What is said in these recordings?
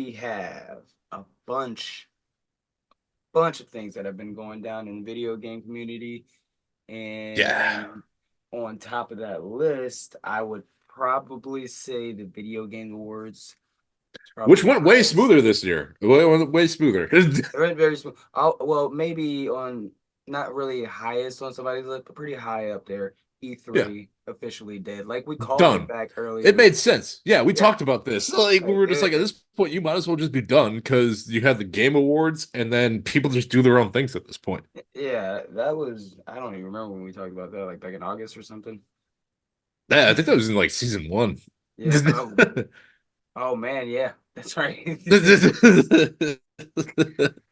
we have a bunch of things that have been going down in the video game community. Yeah. And on top of that list, I would probably say the Video Game Awards is probably Which the went way highest. smoother this year. Way smoother. It went very smooth. Well, maybe on not really highest on somebody's list, but pretty high up there. Yeah. E3 officially did. Like we called it Done. back It earlier. made sense. Yeah, we Yeah, talked about this. Like we like were just like at this point, you might as well just be done because you have the game awards and then people just do their own things at this point. yeah, that was I don't even remember when we talked about that, like back in August or something. Yeah, I think that was in like season one. Yeah. Oh man, yeah, that's right.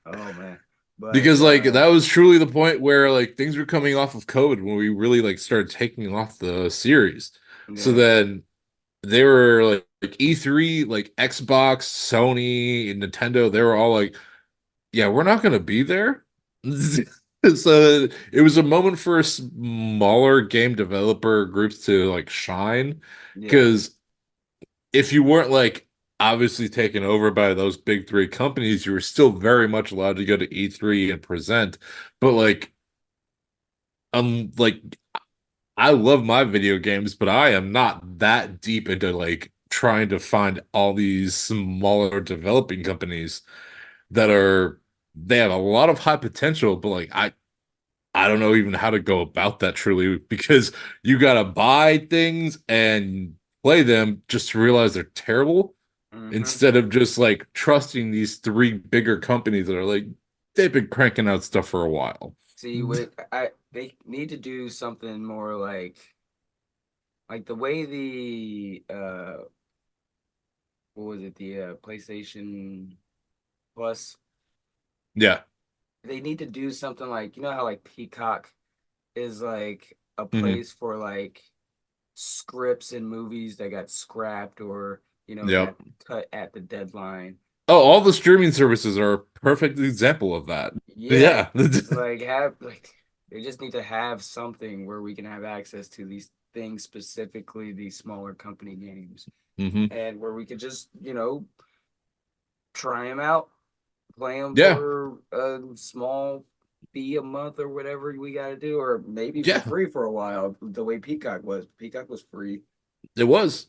Oh man, but Because like that was truly the point where like things were coming off of COVID when we really like started taking off the series. So yeah, then they were like E3, like Xbox, Sony, and Nintendo, they were all like, yeah, we're not gonna be there. So it was a moment for smaller game developer groups to like shine. yeah, Because if you weren't like obviously taken over by those big three companies, you were still very much allowed to go to E3 and present. But like I love my video games, but I am not that deep into like trying to find all these smaller developing companies that are they have a lot of high potential, but like I don't know even how to go about that truly because you gotta buy things and play them just to realize they're terrible hmm. instead of just like trusting these three bigger companies that are like they've been cranking out stuff for a while. See, with I they need to do something more like the way the what was it, the PlayStation Plus. Yeah. They need to do something like how like Peacock is like a Hmm. place for like scripts and movies that got scrapped or got Yep. cut at the deadline. Oh, all the streaming services are a perfect example of that. Yeah, Yeah. like have like they just need to have something where we can have access to these things, specifically these smaller company games, Hmm. and where we could just try them out, play them Yeah. for a small fee a month or whatever we got to do, or maybe for Yeah. free for a while. The way Peacock was free, It was.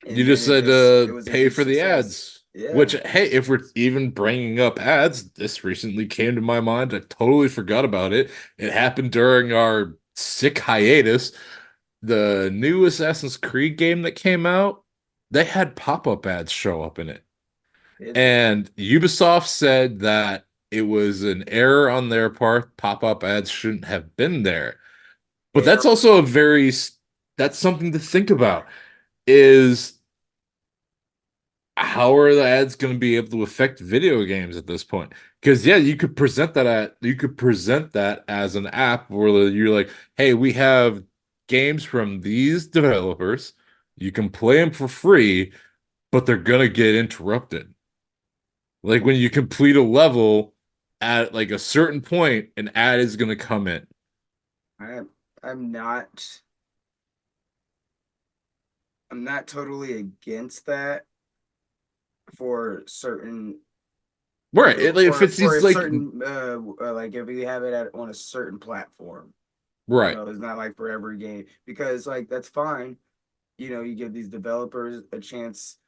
You and then just said it was a pay huge for the success. ads. Yeah, Which, hey, if we're even bringing up ads, this recently came to my mind. I totally forgot about it. It happened during our sick hiatus. The new Assassin's Creed game that came out, they had pop-up ads show up in it. did they? And Ubisoft said that it was an error on their part. Pop-up ads shouldn't have been there. But that's Air. also that's something to think about is how are the ads going to be able to affect video games at this point? Because yeah, you could present that as an app where you're like, hey, we have games from these developers. You can play them for free, but they're gonna get interrupted. Like when you complete a level at like a certain point, an ad is gonna come in. I'm I'm not I'm not totally against that for certain Right. Like, if for it's a like certain like if you have it on a certain platform. right. It's not like for every game because like that's fine. You give these developers a chance,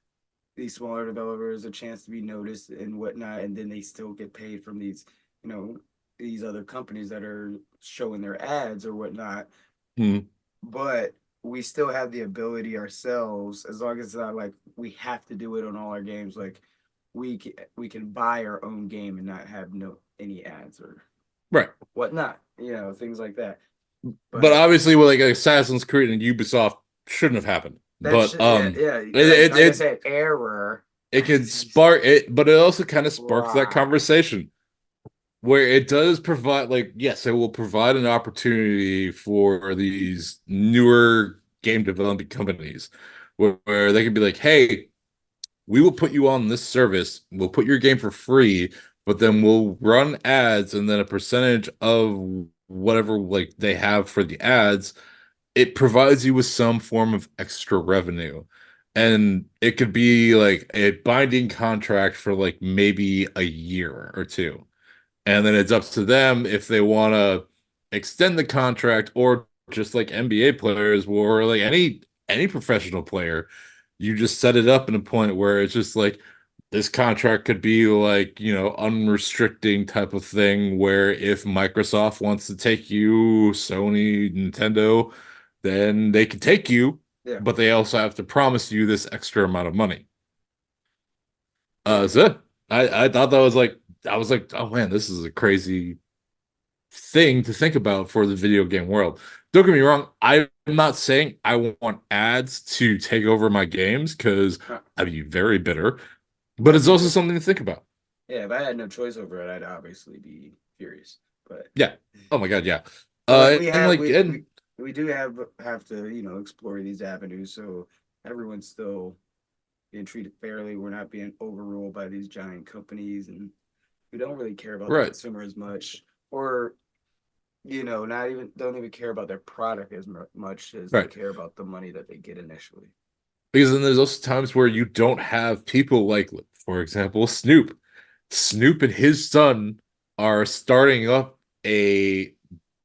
these smaller developers a chance to be noticed and whatnot, and then they still get paid from you know, these other companies that are showing their ads or whatnot. Hmm. But we still have the ability ourselves, as long as it's not like we have to do it on all our games. Like we can buy our own game and not have no any ads or Right. whatnot. Things like that. But But obviously with like Assassin's Creed and Ubisoft shouldn't have happened. But yeah, yeah. it Like it like I it, said, error. it can spark it, but it also kind of sparks that Right. conversation where it does provide like yes, it will provide an opportunity for these newer game development companies where they can be like, hey, we will put you on this service, we'll put your game for free, but then we'll run ads and then a percentage of whatever like they have for the ads, it provides you with some form of extra revenue. and it could be like a binding contract for like maybe a year or two. And then it's up to them if they want to extend the contract or just like NBA players or like any professional player, you just set it up in a point where it's just like this contract could be like, unrestricting type of thing where if Microsoft wants to take you, Sony, Nintendo, then they can take you, Yeah, but they also have to promise you this extra amount of money. yeah, So I thought that was like I was like, oh man, this is a crazy thing to think about for the video game world. Don't get me wrong, I'm not saying I want ads to take over my games because uh, I'd be very bitter, but I'd it's be also too. something to think about. Yeah, if I had no choice over it, I'd obviously be furious. But Yeah. Oh my God, yeah. but like we And have like and we do have to explore these avenues so everyone's still being treated fairly. We're not being overruled by these giant companies, and we don't really care about the right, consumer as much, or not even don't even care about their product as much as they right. care about the money that they get initially. Because then there's also times where you don't have people like, for example, Snoop. Snoop and his son are starting up a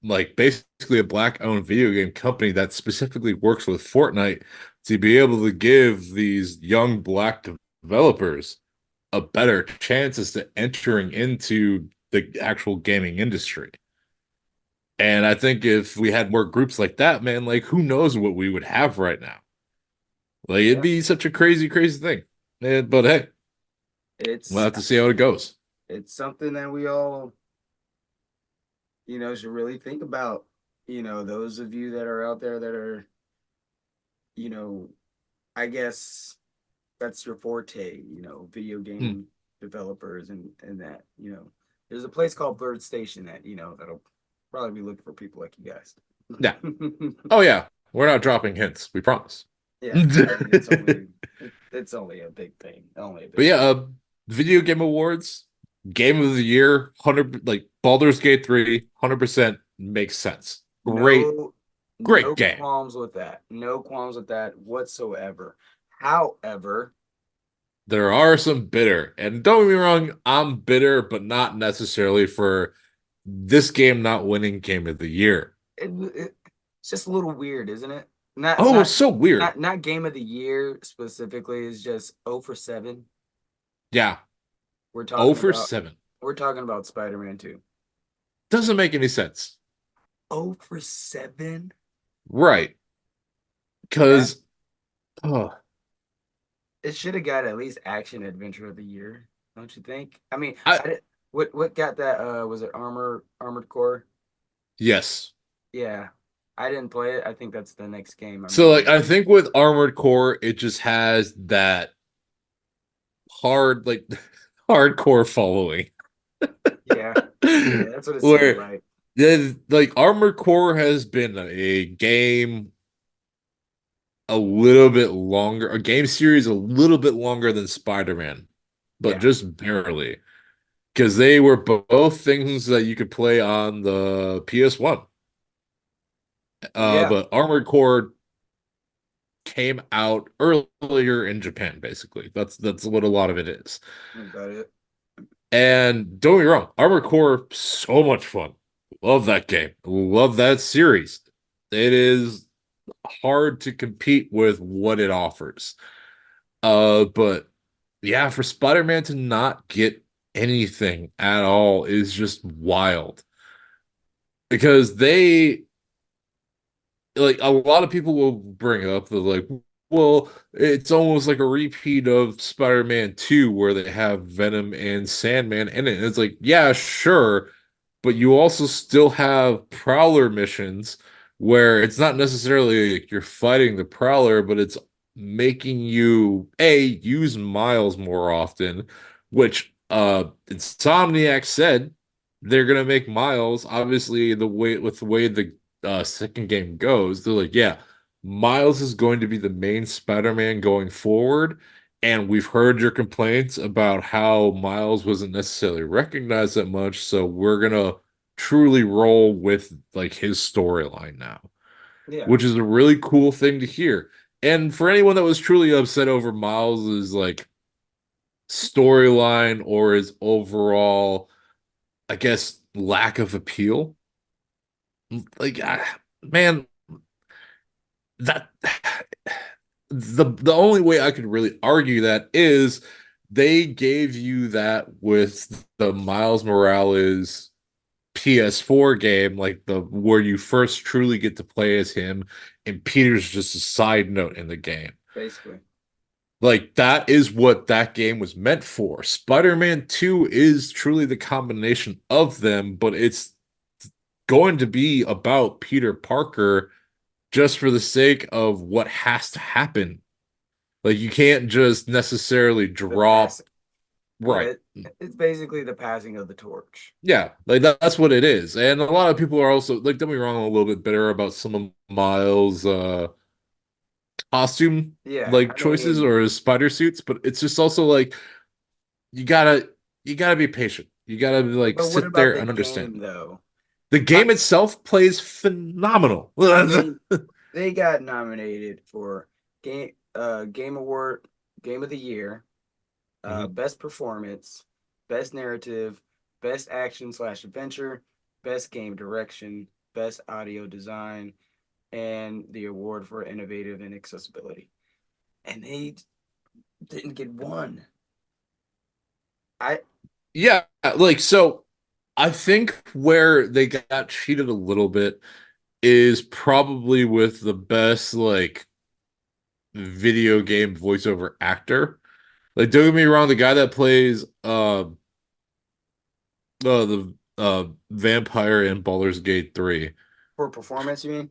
like basically a black owned video game company that specifically works with Fortnite to be able to give these young black developers a better chance as to entering into the actual gaming industry. And I think if we had more groups like that, man, like who knows what we would have right now. Like it'd Yeah, be such a crazy, crazy thing. But hey, we'll it's have to see how it goes. it's something that we all should really think about. Those of you that are out there that are, you know, I guess that's your forte, video Hmm. game developers and that, there's a place called Bird Station that, that'll probably be looking for people like you guys. Yeah. Oh yeah. We're not dropping hints. We promise. Yeah, I think it's But only it's only a big thing, only a big yeah, thing. video game awards, game of the year, 100 like Baldur's Gate 3, 100% makes sense. Great, No, great no game. qualms with that. No qualms with that whatsoever. However, There are some bitter, and don't get me wrong, I'm bitter, but not necessarily for this game not winning game of the year. it's just a little weird, isn't it? Not Oh, not it's so weird. not game of the year specifically is just 0 for 7. Yeah. We're 0 talking for about 7. we're talking about Spider-Man 2. Doesn't make any sense. 0 for 7? Right. That Because, oh, it should have got at least action adventure of the year, don't you think? I mean, I, I did, what got that was it Armored Core? yes. Yeah. I didn't play it. I think that's the next game I'm So, like, getting. I think with Armored Core, it just has that hard, like, hardcore following. Yeah. Yeah, that's what it seems Where, like. like, Armored Core has been a game a little bit longer, a game series a little bit longer than Spider-Man, but Yeah. just barely. Because they were both things that you could play on the PS1. Yeah. But Armored Core came out earlier in Japan, basically. That's what a lot of it is. That's about it. And don't get me wrong, Armored Core, so much fun. Love that game. Love that series. It is hard to compete with what it offers. But yeah, for Spider-Man to not get anything at all is just wild. Because they like a lot of people will bring up the like, well, it's almost like a repeat of Spider-Man 2 where they have Venom and Sandman in it. And it's like, yeah, sure, but you also still have Prowler missions where it's not necessarily like you're fighting the Prowler, but it's making you A, use Miles more often, which Insomniac said they're gonna make Miles, obviously the way the second game goes, they're like, yeah, Miles is going to be the main Spider-Man going forward. And we've heard your complaints about how Miles wasn't necessarily recognized that much, so we're gonna truly roll with like his storyline now, Yeah. which is a really cool thing to hear. And for anyone that was truly upset over Miles's like storyline or his overall, I guess, lack of appeal, like, man, that the only way I could really argue that is they gave you that with the Miles Morales PS4 game, like the where you first truly get to play as him, and Peter's just a side note in the game. basically. Like that is what that game was meant for. Spider-Man 2 is truly the combination of them, but it's going to be about Peter Parker just for the sake of what has to happen. Like you can't just necessarily The pass, drop yeah, right. it's basically the passing of the torch. Yeah, like that's what it is. And a lot of people are also like, don't be wrong, a little bit bitter about some of Miles' costume Yeah, like I choices mean, or his spider suits, but it's just also like you gotta you gotta be patient. You gotta like but what sit about there the and understand. game though? The I, game itself plays phenomenal. I mean, they got nominated for game award, game of the year, Mhm. best performance, best narrative, best action slash adventure, best game direction, best audio design, and the award for innovative and accessibility. And they didn't get one. I Yeah, like so I think where they got cheated a little bit is probably with the best like video game voiceover actor. Like, don't get me wrong, the guy that plays the vampire in Baldur's Gate 3. for performance, you mean?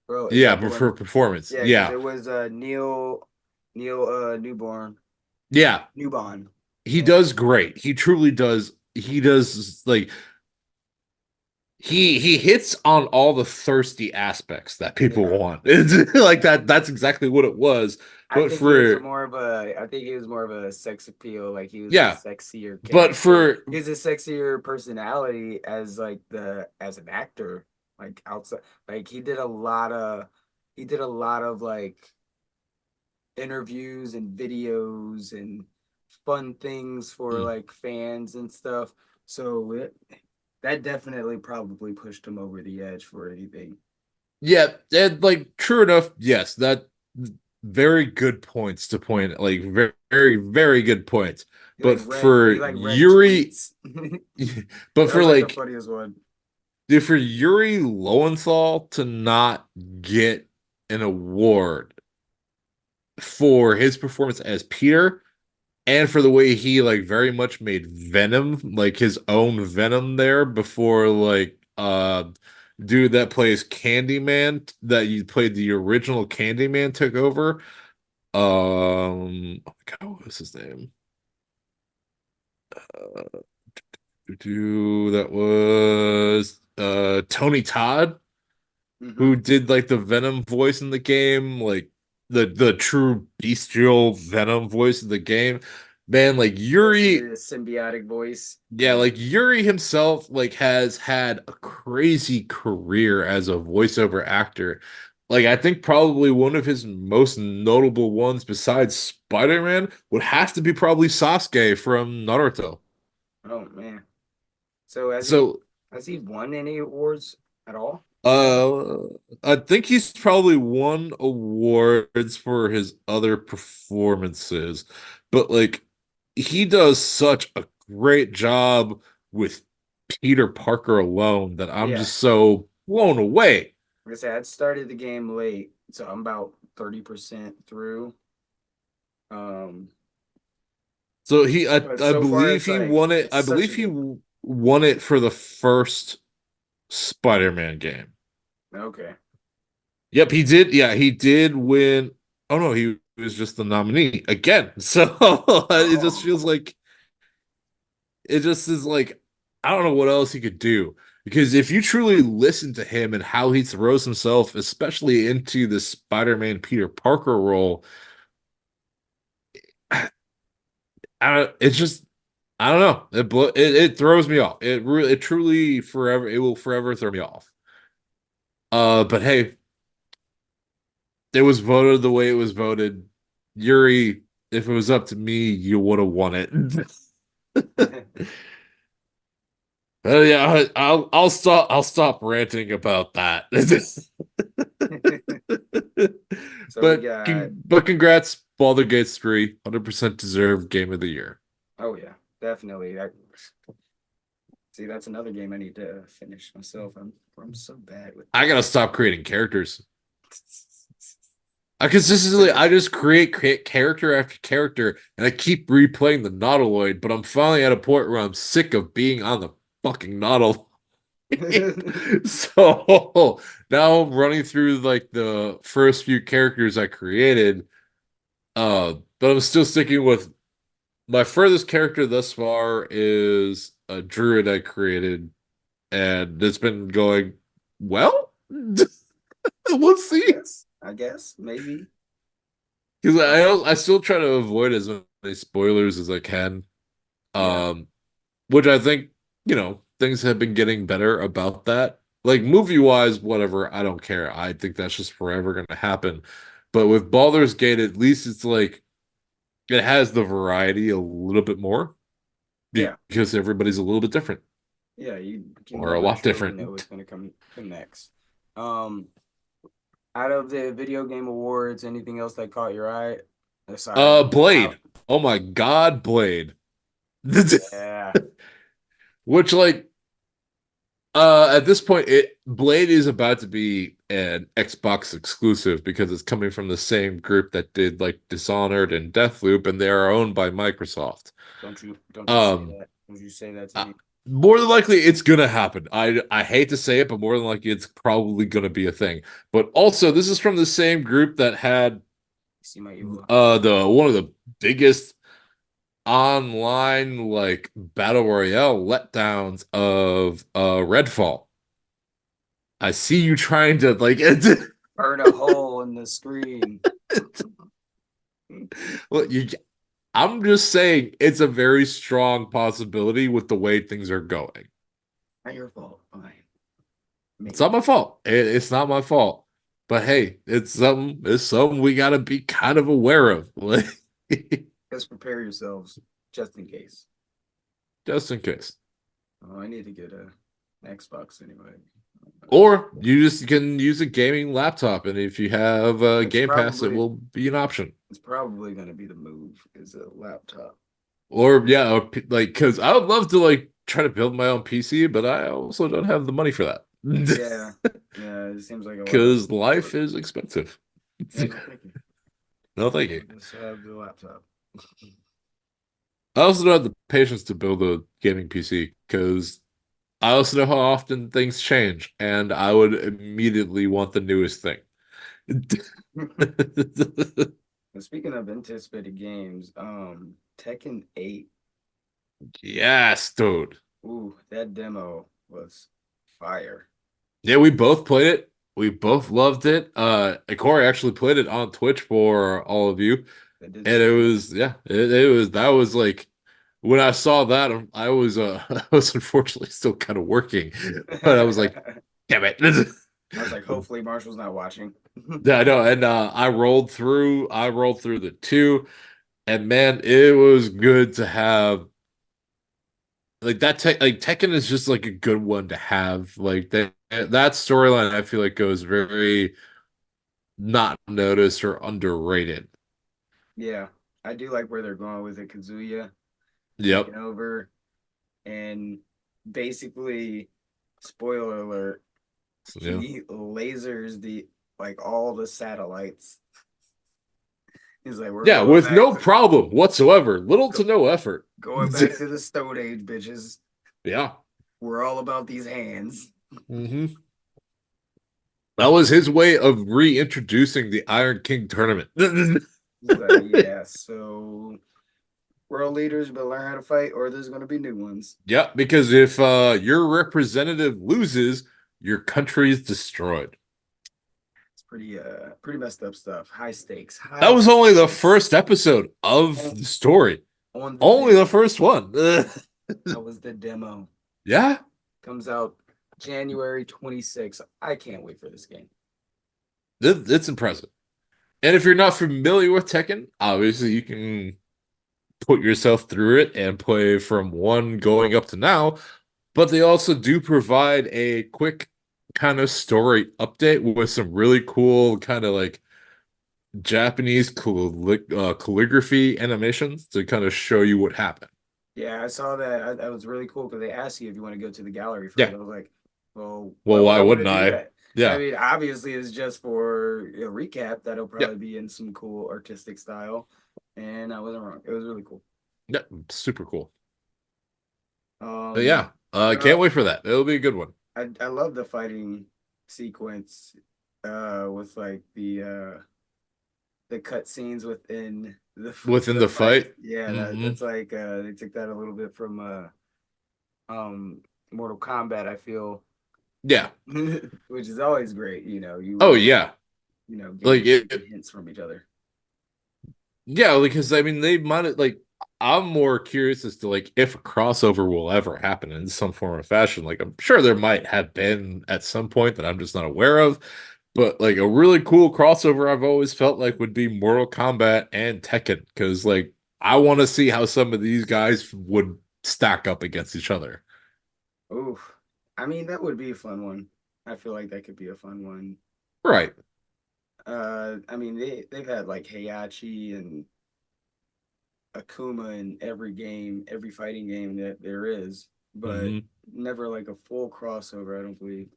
Bro, is Yeah, that the but one? for performance. Yeah, because Yeah. it was Neil Newborn Yeah. Newbon. He And does great. He truly does. He does like he hits on all the thirsty aspects that people yeah. want. It's like that's exactly what it was. I But think he was for more of a I think he was more of a sex appeal, like he was a yeah, sexier but character. for He was a sexier personality as like the as an actor. Like outside like he did a lot of like interviews and videos and fun things for mm, like fans and stuff. So that definitely probably pushed him over the edge for anything. yeah, and like true enough, yes, that very good points to point, like very, very, very good points. But He for like read Yuri, tweets. That but for was like the like, funniest one. dude, for Yuri Lowenthal to not get an award for his performance as Peter and for the way he like very much made Venom like his own Venom there before like dude that plays Candyman that you played the original Candyman took over. Oh my God, what was his name? Uh, that was Tony Todd, who Mm-hmm. did like the Venom voice in the game, like the true bestial Venom voice of the game. Man, like Basically, Yuri, the symbiotic voice. yeah, like Yuri himself, like has had a crazy career as a voiceover actor. Like I think probably one of his most notable ones besides Spider-Man would have to be probably Sasuke from Naruto. Oh man. So So has he won any awards at all? You know? Uh, I think he's probably won awards for his other performances, but like he does such a great job with Peter Parker alone that I'm Yeah. just so blown away. Like I said, I started the game late, so I'm about 30% through. Um, So but I so far believe it's he like won it. it's I such believe a he good. won it for the first Spider-Man game. Okay. Yep, he did. Yeah, he did win. Oh no, he was just the nominee again. So it just Oh, feels like it just is like I don't know what else he could do because if you truly listen to him and how he throws himself, especially into the Spider-Man Peter Parker role, it's just I don't know. It throws me off. It truly forever it will forever throw me off. But hey, it was voted the way it was voted. Yuri, if it was up to me, you would have won it. Yeah, I'll stop ranting about that. So we got, but congrats, Baldur's Gate 3, 100% deserved game of the year. oh yeah, definitely. See, that's another game I need to finish myself. I'm so bad with I that. gotta stop creating characters. I just create character after character, and I keep replaying the Nautiloid, but I'm finally at a point where I'm sick of being on the fucking Nautiloid. So now I'm running through like the first few characters I created, but I'm still sticking with my furthest character thus far is a druid I created, and it's been going well. We'll see. I guess maybe. Because I still try to avoid as many spoilers as I can. Yeah, Um, which I think, things have been getting better about that. Like movie wise, whatever, I don't care. I think that's just forever gonna happen. But with Baldur's Gate, at least it's like it has the variety a little bit more yeah, because everybody's a little bit different yeah. You can or a never lot truly know what's different. gonna come next. Um, Out of the video game awards, anything else that caught your eye? Aside, out. Blade. Oh my God, Blade. Yeah, Which like at this point, Blade is about to be an Xbox exclusive because it's coming from the same group that did like Dishonored and Deathloop, and they are owned by Microsoft. don't you say Um, that? Don't you say that to uh, me? More than likely, it's gonna happen. I hate to say it, but more than likely, it's probably gonna be a thing. But also, this is from the same group that had See my evil eye. the one of the biggest online like battle royale letdowns of Redfall. I see you trying to like Burn a hole in the screen. well, I'm just saying it's a very strong possibility with the way things are going. Not your fault. Fine. It's not Maybe. my fault. It's not my fault. But hey, it's something we gotta be kind of aware of. Just prepare yourselves just in case. Just in case. Oh, I need to get an Xbox anyway. Or you just can use a gaming laptop, and if you have It's Game Pass, it probably will be an option. it's probably gonna be the move is a laptop. Or yeah, like because I would love to like try to build my own PC, but I also don't have the money for that. Yeah. Yeah, it seems like a lot of Because life is expensive. yeah, no thank you. No, thank you. Just have the laptop. I also don't have the patience to build a gaming PC because I also know how often things change, and I would immediately want the newest thing. And speaking of anticipated games, Tekken 8. Yes, dude. Ooh, that demo was fire. Yeah, we both played it. We both loved it. Corey actually played it on Twitch for all of you. I did And see it that. was, yeah, it was that was like when I saw that, I was I was unfortunately still kind of working, but I was like, damn it. I was like, hopefully Marshall's not watching. Yeah, I know. And I rolled through the two, and man, it was good to have like like Tekken is just like a good one to have. Like that storyline I feel like goes very not noticed or underrated. Yeah, I do like where they're going with it. Kazuya Yep. taking over and basically, spoiler alert, Yeah. he lasers the like all the satellites. He's like, we're Yeah, going with back no to problem whatsoever. Little to go, no effort. going back to the Stone Age, bitches. Yeah. We're all about these hands. Hmm. That was his way of reintroducing the Iron King tournament. He's like, yeah, so world leaders better learn how to fight, or there's gonna be new ones. Yeah, because if your representative loses, your country is destroyed. It's pretty messed up stuff. High stakes, That high was only the stakes first episode of on, the story. on the Only the demo. first one. That was the demo. Yeah, Comes out January 26th. I can't wait for this game. it's impressive. And if you're not familiar with Tekken, obviously you can put yourself through it and play from one going up to now. But they also do provide a quick kind of story update with some really cool kind of like Japanese calligraphy animations to kind of show you what happened. Yeah, I saw that. That was really cool because they asked you if you want to go to the gallery first. Yeah. I was like, well, why Well, would why I want to wouldn't do I? that? I Yeah. mean, obviously, it's just for a recap. That'll Yeah. probably be in some cool artistic style. And I wasn't wrong. It was really cool. Yeah. Super cool. But Um, yeah, uh, can't wait for that. It'll be a good one. I love the fighting sequence, with like the cut scenes within Within the the fight. fight. Yeah, Hmm. that's like they took that a little bit from Mortal Kombat, I feel, Yeah. which is always great. Oh yeah. Like getting hints from each other. yeah, because I mean they might like I'm more curious as to like if a crossover will ever happen in some form or fashion. Like I'm sure there might have been at some point that I'm just not aware of. But like a really cool crossover I've always felt like would be Mortal Kombat and Tekken. Because like I want to see how some of these guys would stack up against each other. Oof, I mean that would be a fun one. I feel like that could be a fun one. Right. I mean they've had like Heihachi and Akuma in every game, every fighting game that there is, but Hmm. never like a full crossover, I don't believe.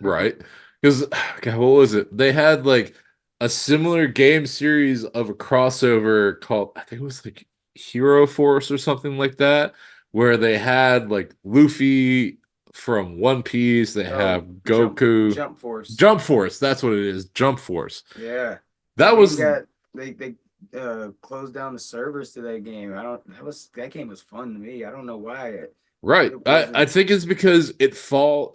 Right. Because, God, what was it? They had like a similar game series of a crossover called, I think it was like Hero Force or something like that, where they had like Luffy from One Piece, they Oh, have Goku, Jump Force. Jump Force, that's what it is, Jump Force. Yeah. That That game was got they closed down the servers to that game. I don't that game was fun to me. I don't know why right. it I wasn't. think it's because it fell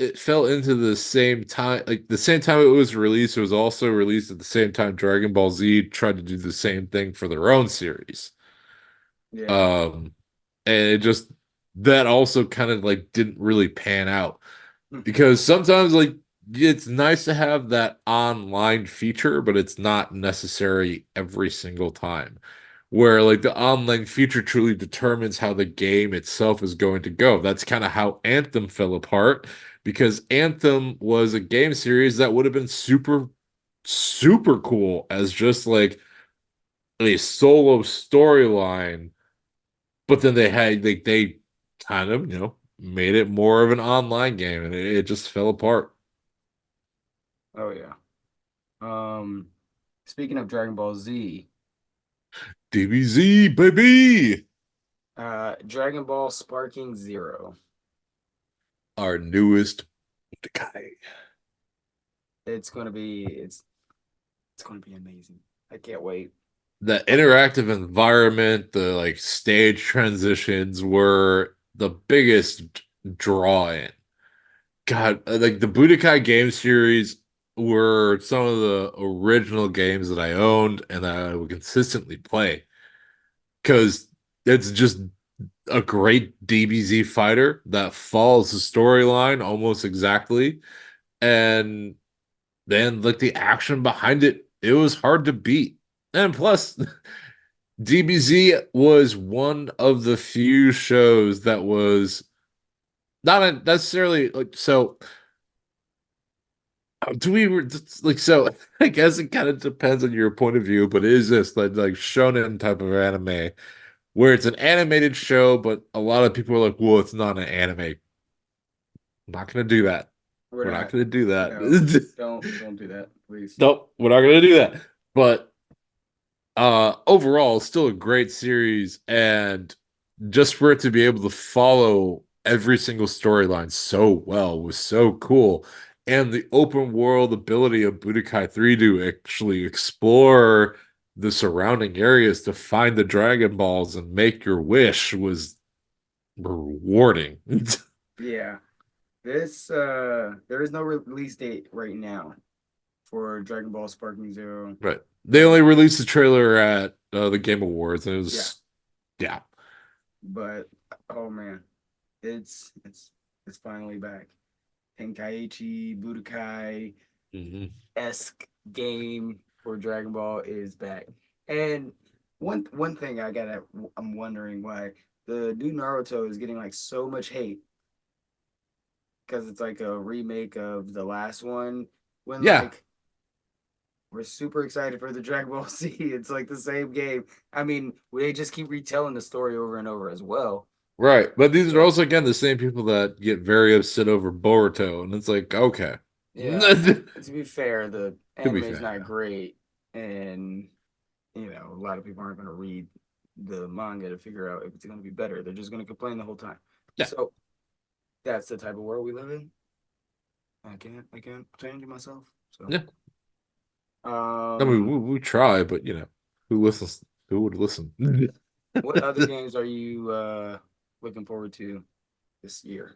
into the same time, like the same time it was released, it was also released at the same time Dragon Ball Z tried to do the same thing for their own series. Yeah. Um, and it just that also kind of like didn't really pan out because sometimes like it's nice to have that online feature, but it's not necessary every single time. Where like the online feature truly determines how the game itself is going to go. That's kind of how Anthem fell apart because Anthem was a game series that would have been super cool as just like a solo storyline, but then they kind of, made it more of an online game and it just fell apart. Oh yeah. Um Speaking of Dragon Ball Z, DBZ, baby. Dragon Ball Sparking Zero. Our newest guy. It's gonna be amazing. I can't wait. The interactive environment, the like stage transitions were the biggest draw in. God, like the Budokai game series were some of the original games that I owned and that I would consistently play because it's just a great DBZ fighter that follows the storyline almost exactly. And then like the action behind it, it was hard to beat. And plus, DBZ was one of the few shows that was not necessarily like so. Do we like so? I guess it kind of depends on your point of view, but it is this like shonen type of anime where it's an animated show, but a lot of people are like, "Well, it's not an anime." I'm not gonna do that. We're We're not not. gonna do No, that. don't do that, please. Nope, we're not gonna do that. But overall, still a great series, and just for it to be able to follow every single storyline so well was so cool. And the open world ability of Budokai 3 to actually explore the surrounding areas to find the Dragon Balls and make your wish was rewarding. Yeah. There is no release date right now for Dragon Ball Sparking Zero. Right. They Uh only released the trailer at the Game Awards, and it yeah, was, yeah. but oh man, it's finally back. Tenkaichi Budokai Mhm. esque game for Dragon Ball is back. And one thing I'm wondering why the new Naruto is getting like so much hate because it's like a remake of the last one. When Yeah, like we're super excited for the Dragon Ball Z, it's like the same game. I mean, they just keep retelling the story over and over as well. right. But these are But also again the same people that get very upset over Boruto, and it's like, okay. yeah, To to be fair, the be anime is fair, not yeah. great, and a lot of people aren't going to read the manga to figure out if it's going to be better. They're just going to complain the whole time. Yeah. So that's the type of world we live in. I can't change myself. So Yeah. I mean, um, we try, but who listens? Who would listen? what other games are you looking forward to this year?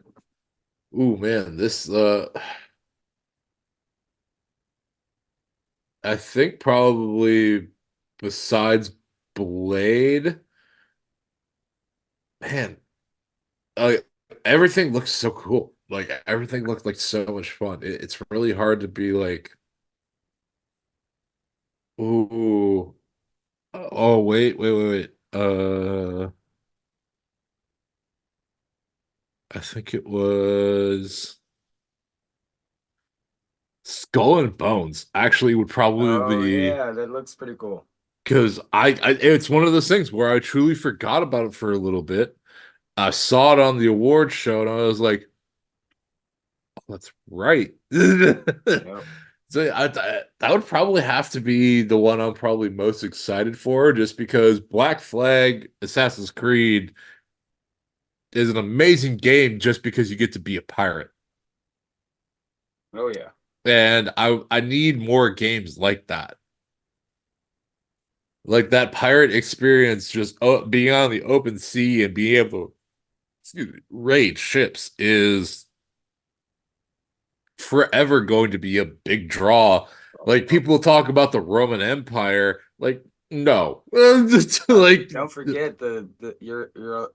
Ooh, man, this I think probably besides Blade, man, uh, everything looks so cool. Like everything looks like so much fun. It's really hard to be like, ooh, oh wait. I think it was Skull and Bones. Actually, would probably Oh be yeah, that looks pretty cool. because it's one of those things where I truly forgot about it for a little bit. I saw it on the awards show and I was like, oh, that's right. Yep. So that would probably have to be the one I'm probably most excited for, just because Black Flag Assassin's Creed is an amazing game just because you get to be a pirate. Oh yeah. And I need more games like that. Like that pirate experience, just being on the open sea and being able to raid ships is forever going to be a big draw. Like Oh, people talk about the Roman Empire, like no, like don't forget the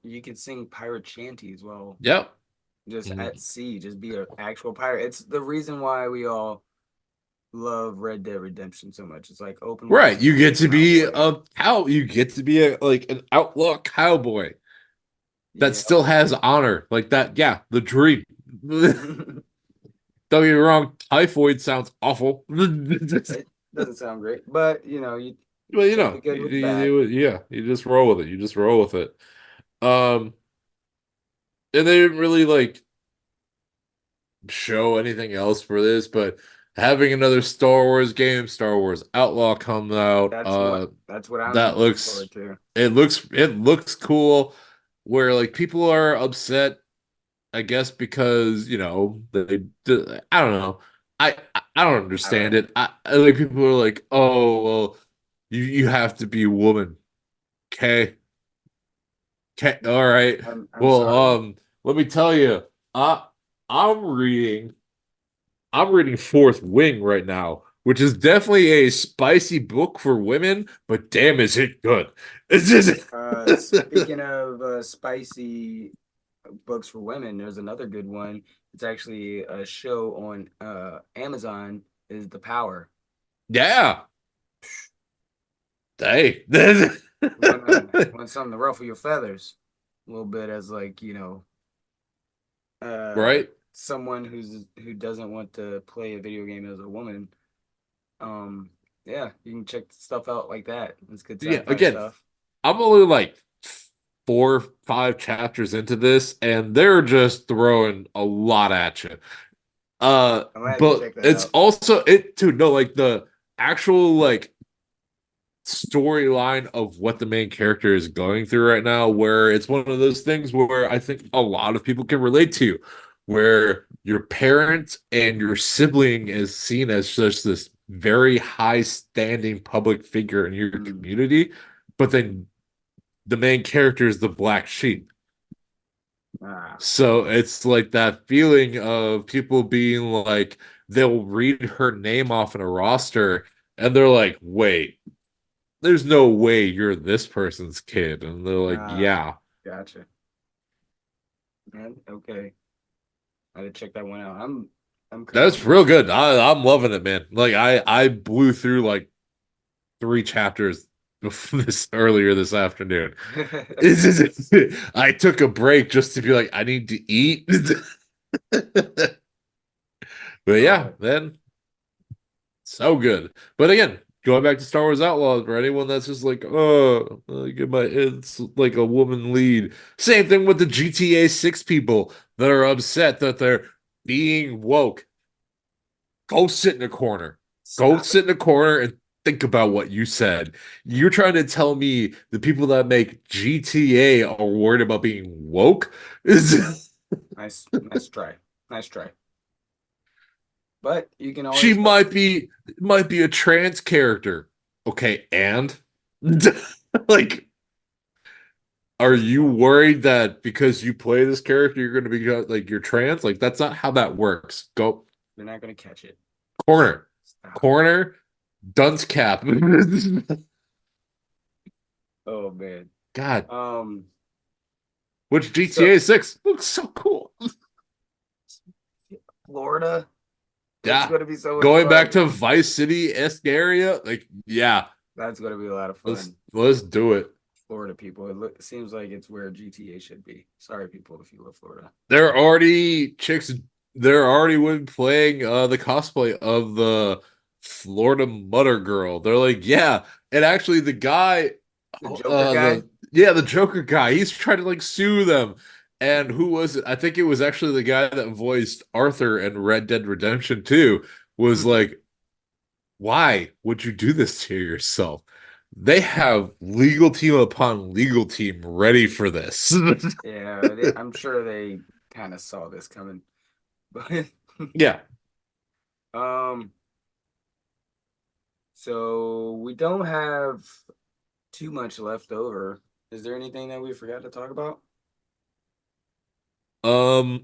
you can sing pirate shanty as well. yep, Just mhm. at sea, just be an actual pirate. It's the reason why we all love Red Dead Redemption so much. It's like open Right. world, you You can be get a to be cowboy. a cow. You get to be a like an outlaw cowboy that Yeah. still has honor, like that. Yeah, the dream. Don't get me wrong, typhoid sounds awful. It doesn't sound great, but you Well, take the good with the bad. yeah, you just roll with it. You just roll with it. Um, and they didn't really like show anything else for this, but having another Star Wars game, Star Wars Outlaw come out, That's what I'm that looking looks forward to. it looks cool. Where like people are upset, I guess because I don't know. I don't I understand don't. it. I like people are like, oh well, you have to be a woman. Okay. Okay, all right. I'm Well, sorry. let me tell you, I I'm reading I'm reading Fourth Wing right now, which is definitely a spicy book for women, but damn, is it good. It's just Speaking of spicy books for women, there's another good one. It's actually a show on Amazon. Is The Power. yeah. Hey. You want something to ruffle your feathers a little bit as like someone who doesn't want to play a video game as a woman. Um, yeah, you can check stuff out like that. It's good Yeah, sci-fi again, stuff. I'm only like 4 or 5 chapters into this, and they're just throwing a lot at you. I might have to But check that it's out. also it too. No, like the actual like storyline of what the main character is going through right now, where it's one of those things where I think a lot of people can relate to, where your parent and your sibling is seen as just this very high standing public figure in your Mm, community, but then the main character is the black sheep. ah, So it's like that feeling of people being like, they'll read her name off in a roster and they're like, wait, there's no way you're this person's kid. And they're like, ah, yeah. gotcha. Man, okay, I had to check that one out. I'm That's currently real good. I'm loving it, man. Like I blew through like 3 chapters this earlier this afternoon. I took a break just to be like, I need to eat. But yeah, Oh, man, so good. But again, going back to Star Wars Outlaws, for anyone that's just like, oh, it's like a woman lead. Same thing with the GTA 6 people that are upset that they're being woke. Go sit in a corner. Go stop it. sit in a corner and think about what you said. You're trying to tell me the people that make GTA are worried about being woke? Nice try. Nice try. But you can She always might be a trans character. Okay, and like, are you worried that because you play this character, you're going to be like you're trans? Like, that's not how that works. Go you're not gonna catch it. corner, Stop. corner, dunce cap. Oh man. God, Um. which So GTA 6 looks so cool. Florida, that's Yeah, gonna be so much going back fun. to Vice City-esque area, like, yeah, That's gonna be a lot of let's fun. let's do it. Florida people. It seems like it's where GTA should be. Sorry, people, if you love Florida. There are already chicks. There are already women playing the cosplay of the Florida Mutter Girl. They're like, yeah, and actually the guy, The Joker guy. the Joker guy, he's trying to like sue them. And who was it? I think it was actually the guy that voiced Arthur in Red Dead Redemption 2 was like, why would you do this to yourself? They have legal team upon legal team ready for this. Yeah, I'm sure they kind of saw this coming, but Yeah. um, so we don't have too much left over. Is there anything that we forgot to talk about?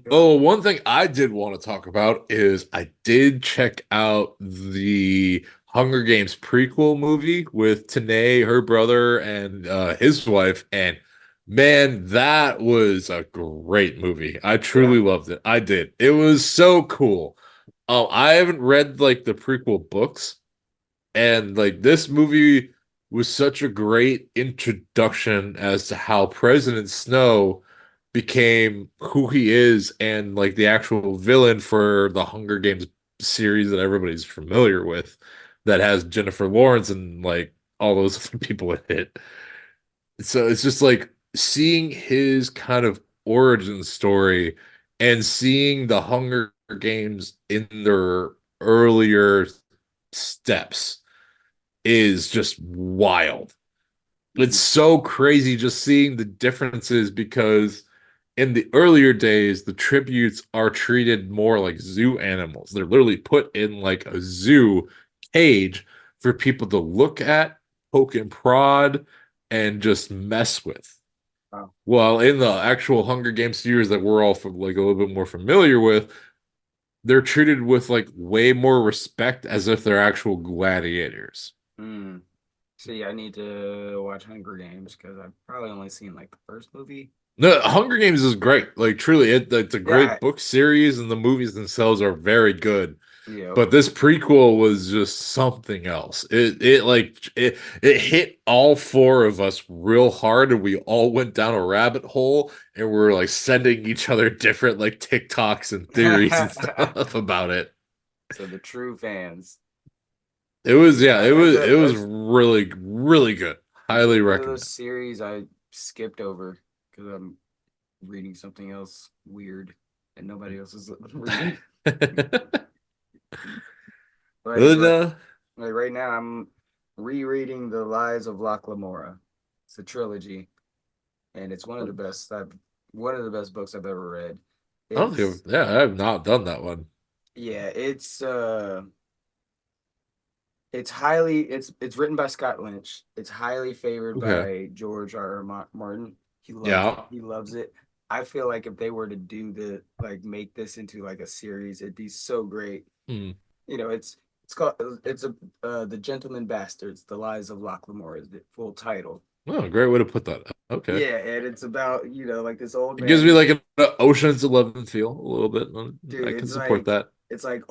Good. One thing I did want to talk about is I did check out the Hunger Games prequel movie with Tanae, her brother, and his wife, and man, that was a great movie. I Yeah. truly loved it. I did. It was so cool. I haven't read like the prequel books, and like this movie was such a great introduction as to how President Snow became who he is and like the actual villain for the Hunger Games series that everybody's familiar with that has Jennifer Lawrence and like all those other people in it. So it's just like seeing his kind of origin story and seeing the Hunger Games in their earlier steps is just wild. It's Mhm. so crazy just seeing the differences because in the earlier days, the tributes are treated more like zoo animals. They're literally put in like a zoo cage for people to look at, poke and prod, and just mess with. Wow. Well, in the actual Hunger Games series that we're all like a little bit more familiar with, they're treated with like way more respect as if they're actual gladiators. Mm. See, I need to watch Hunger Games because I've probably only seen like the first movie. The Hunger Games is great. Like truly, it's a Yeah, great book series, and the movies themselves are very good. yeah. But this prequel was just something else. It hit all four of us real hard, and we all went down a rabbit hole, and we're like sending each other different like TikToks and theories and stuff about it. So the true fans. It was Yeah, yeah, it was it was that's really really good. Highly one of those recommend. series I skipped over because I'm reading something else weird and nobody else is reading. Like Then, right, like right now, I'm rereading The Lies of Locke Lamora. It's a trilogy, and it's one of the best books I've ever read. I don't think It's yeah, I have not done that one. yeah, it's highly it's written by Scott Lynch. It's highly favored Okay. by George Martin. Yeah. He loves it. I feel like if they were to do the like make this into like a series, it'd be so great. Hmm. You know, it's called it's a The Gentleman Bastards: The Lies of Locke Lamora is the full title. Oh, great way to put that. Okay. Yeah, and it's about, like this old It gives man me who, like an Ocean's 11 feel a little bit. dude, I can support that. it's like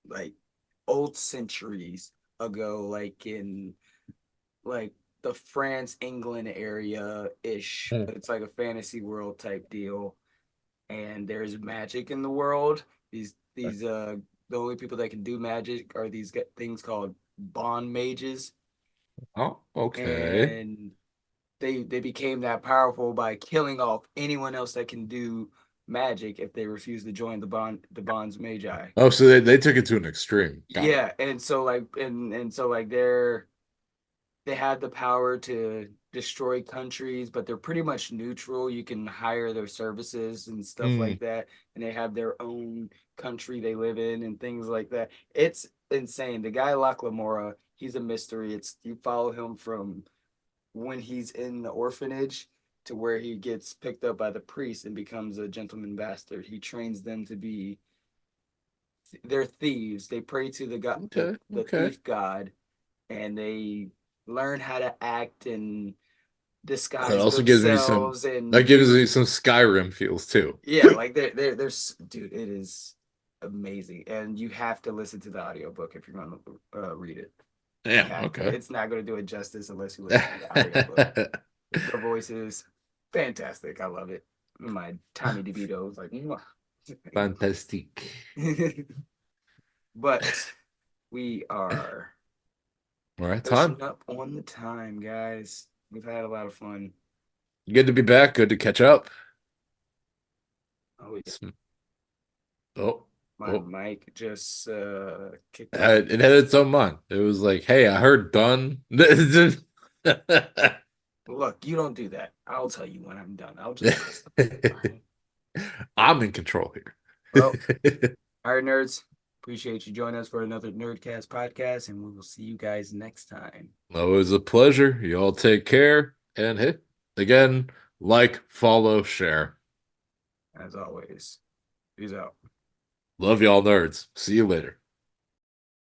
like old centuries. ago, like in like the France, England area ish, Hmm. but it's like a fantasy world type deal. And there's magic in the world. These the only people that can do magic are these things called bond mages, Oh, okay. and they became that powerful by killing off anyone else that can do magic if they refuse to join the bonds magi. Oh, so they took it to an extreme. Got it. Yeah, and so like they have the power to destroy countries, but they're pretty much neutral. You can hire their services and stuff Hmm. like that, and they have their own country they live in and things like that. It's insane. The guy Lamora, he's a mystery. It's you follow him from when he's in the orphanage to where he gets picked up by the priest and becomes a gentleman bastard. He trains them to be they're thieves. They pray to the god, Okay. the Okay. thief god, and they learn how to act and That disguise also gives me some. themselves That and gives me do some Skyrim feels too. yeah, like they're dude, it is amazing. And you have to listen to the audiobook if you're going to read it. You Yeah. have to. Okay. It's not going to do it justice unless you listen to the audiobook. The voice is fantastic. I love it. My Tommy DeVito is like, mwah. Fantastic. But we are All right, time. pushing up on the time, guys. We've had a lot of fun. Good to be back. Good to catch up. Oh, yeah. Oh, My oh. mic just kicked off It again. had its own mind. It was like, hey, I heard done. Look, you don't do that. I'll tell you when I'm done. I'll just press the button. All right. I'm in control Well, here. all right, nerds. Appreciate you joining us for another Nerdcast podcast, and we will see you guys next time. Always a pleasure. You all take care. And hey, again, like, follow, share. As always, peace out. Love y'all nerds. See you later.